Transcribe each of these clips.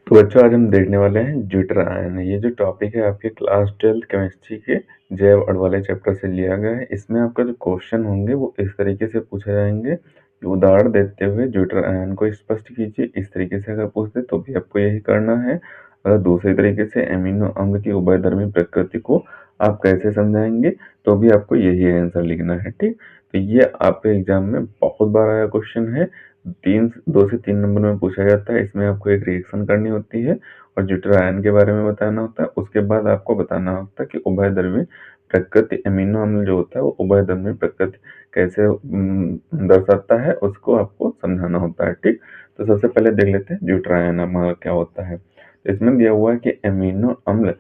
तो बच्चों आज हम देखने वाले हैं ज्यूटर आयन। ये जो टॉपिक है आपके क्लास 12 केमिस्ट्री के जैव अणु वाले चैप्टर से लिया गया है। इसमें आपका जो क्वेश्चन होंगे वो इस तरीके से पूछे जाएंगे कि उदाहरण देते हुए ज्यूटर आयन को स्पष्ट कीजिए। इस तरीके से अगर पूछते तो भी आपको यही करना है। अगर दूसरे तरीके से एमिनो अम्ल की उभयधर्मी प्रकृति को आप कैसे समझाएंगे तो भी आपको यही आंसर लिखना है। ठीक, तो ये आपके एग्जाम में बहुत बार आया क्वेश्चन है। 2 से 3 नंबर में पूछा जाता है। इसमें आपको एक रिएक्शन करनी होती है और ज्यूटर आयन के बारे में बताना होता है। उसके बाद आपको बताना होता है कि उभयधर्मी प्रकृति एमिनो अम्ल जो होता है वो उभयधर्मी प्रकृति कैसे दर्शाता है, उसको आपको समझाना होता है। ठीक, तो सबसे पहले देख लेते हैं ज्यूटर आयन हमारा क्या होता है। तो इसमें दिया हुआ है कि एमिनो अम्ल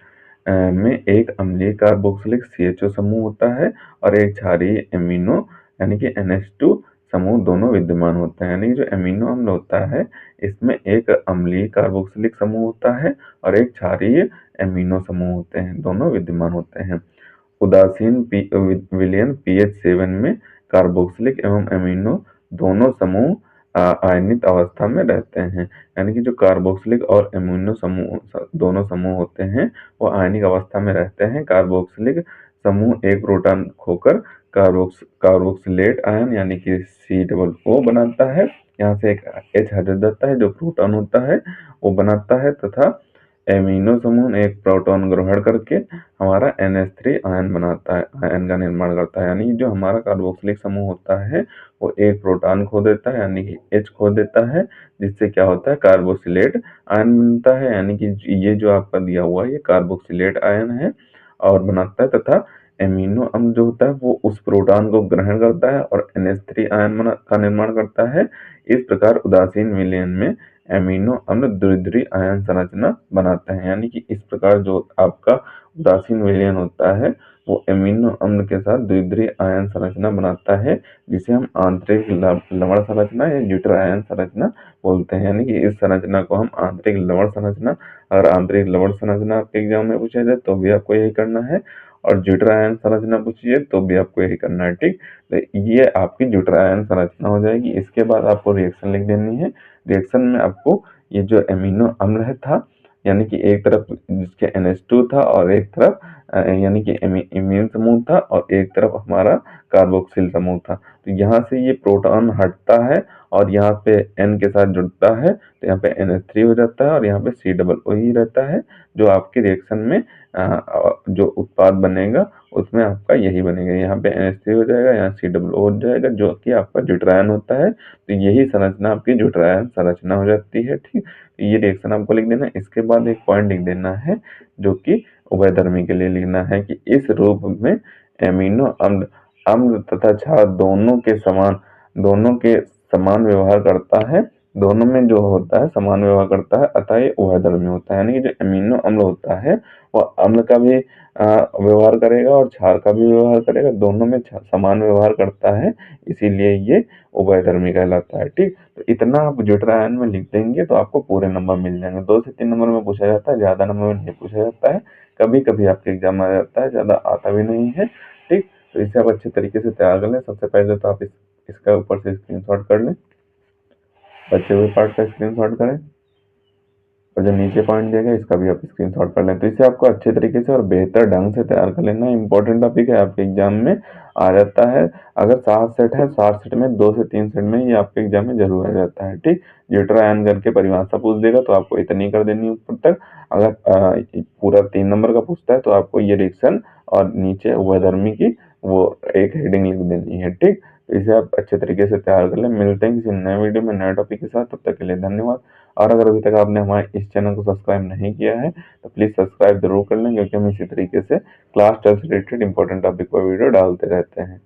में एक अम्लीय कार्बोक्सिलिक CHO समूह होता है और एक क्षारीय एमिनो यानी कि NH2 समूह दोनों विद्यमान होते हैं। यानी जो एमिनो अम्ल होता है इसमें एक अम्लीय कार्बोक्सिलिक समूह होता है और एक क्षारीय एमिनो समूह होते हैं, दोनों विद्यमान होते हैं। उदासीन विलयन pH 7 में कार्बोक्सिलिक एवं एमिनो दोनों समूह आयनित अवस्था में रहते हैं। यानी कि जो कार्बोक्सिलिक और एमिनो समूह दोनों समूह होते हैं वो आयनिक अवस्था में रहते हैं। कार्बोक्सिलिक समूह एक प्रोटॉन खोकर कार्बोक्सिलेट आयन यानी कि COO बनाता है। यहाँ से एक H हट जाता है जो प्रोटॉन होता है वो बनाता है, तथा एमिनो समूह एक प्रोटॉन ग्रहण करके हमारा NH3 आयन बनाता है, आयन का निर्माण करता है। यानी जो हमारा कार्बोक्सिलिक समूह होता है वो एक प्रोटॉन खो देता है यानी कि H खो देता है, जिससे क्या होता है कार्बोक्सिलेट आयन बनता है। यानी कि ये जो आपका दिया हुआ है ये कार्बोक्सिलेट आयन है और बनाता है, तथा एमिनो अम्ल जो होता है वो उस प्रोटॉन को ग्रहण करता है और NH3 आयन का निर्माण करता है। इस प्रकार उदासीन विलयन में एमिनो अम्ल द्विध्रुवीय आयन संरचना बनाते हैं। यानी कि इस प्रकार जो आपका उदासीन विलयन होता है वो एमिनो अम्ल के साथ द्विध्रुवीय आयन संरचना बनाता है, जिसे हम आंतरिक लवण संरचना या ज्यूटर आयन संरचना बोलते हैं। यानी कि इस संरचना को हम आंतरिक लवण संरचना, और आंतरिक लवण संरचना आपके एग्जाम में पूछा जाए तो भी आपको यही करना है, और ज्यूटर आयन संरचना पूछिए तो भी आपको यही करना है। ठीक, तो ये आपकी ज्यूटर आयन संरचना हो जाएगी। इसके बाद आपको रिएक्शन लिख देनी है। रिएक्शन में आपको ये जो एमिनो अम्ल है था, यानी कि एक तरफ जिसके NH2 था और एक तरफ यानी कि इमीन समूह था और एक तरफ हमारा कार्बोक्सिल समूह था। तो यहाँ से ये प्रोटॉन हटता है और यहाँ पे N के साथ जुड़ता है तो यहाँ पे NH3 हो जाता है और यहाँ पे COO ही रहता है। जो आपकी रिएक्शन में जो उत्पाद बनेगा उसमें आपका यही बनेगा। यहाँ पे NH3 हो जाएगा, यहाँ COO हो जाएगा, जो कि आपका ज्यूटर आयन होता है। तो यही संरचना आपकी ज्यूटर आयन संरचना हो जाती है। ठीक, ये रिएक्शन आपको लिख देना है। इसके बाद एक पॉइंट लिख देना है जो कि उभयधर्मी के लिए लिखना है कि इस रूप में एमिनो अम्ल अम्ल तथा क्षार दोनों के समान व्यवहार करता है। दोनों में जो होता है समान व्यवहार करता है, अतः ये उभयधर्मी होता है। यानी कि जो एमिनो अम्ल होता है वह अम्ल का भी व्यवहार करेगा और क्षार का भी व्यवहार करेगा, दोनों में समान व्यवहार करता है, इसीलिए ये उभयधर्मी कहलाता है। ठीक, तो इतना आप ज्यूटर आयन में लिख देंगे तो आपको पूरे नंबर मिल जाएंगे। 2 से 3 नंबर में पूछा जाता है, ज्यादा नंबर में नहीं पूछा जाता है। कभी कभी आपके एग्जाम में आ जाता है, ज्यादा आता भी नहीं है। ठीक, तो इसे आप अच्छे तरीके से तैयार कर लें। सबसे पहले तो आप इसका ऊपर से स्क्रीनशॉट कर लें, बचे हुए पार्ट का स्क्रीनशॉट करें, और जो नीचे पॉइंट दिया गया इसका भी आप स्क्रीनशॉट कर लें। तो इसे आपको अच्छे तरीके से और बेहतर ढंग से तैयार कर लेना। इंपॉर्टेंट टॉपिक है, आपके एग्जाम में आ जाता है। अगर 7 सेट है, 7 सेट में 2 से 3 सेट में ये आपके एग्जाम में जरूर आ जाता है। ठीक, ज्यूटर आयन करके परिभाषा पूछ देगा तो आपको इतनी कर देनी ऊपर तक। अगर पूरा 3 नंबर का पूछता है तो आपको ये रिएक्शन और नीचे उभयधर्मी की वो एक हेडिंग लिख देनी है। ठीक, तो इसे आप अच्छे तरीके से तैयार कर लें। मिलते हैं किसी नए वीडियो में नए टॉपिक के साथ, तब तक के लिए धन्यवाद। और अगर अभी तक आपने हमारे इस चैनल को सब्सक्राइब नहीं किया है तो प्लीज सब्सक्राइब जरूर कर लें, क्योंकि हम इसी तरीके से क्लास 12 से रिलेटेड इंपॉर्टेंट टॉपिक पर वीडियो डालते रहते हैं।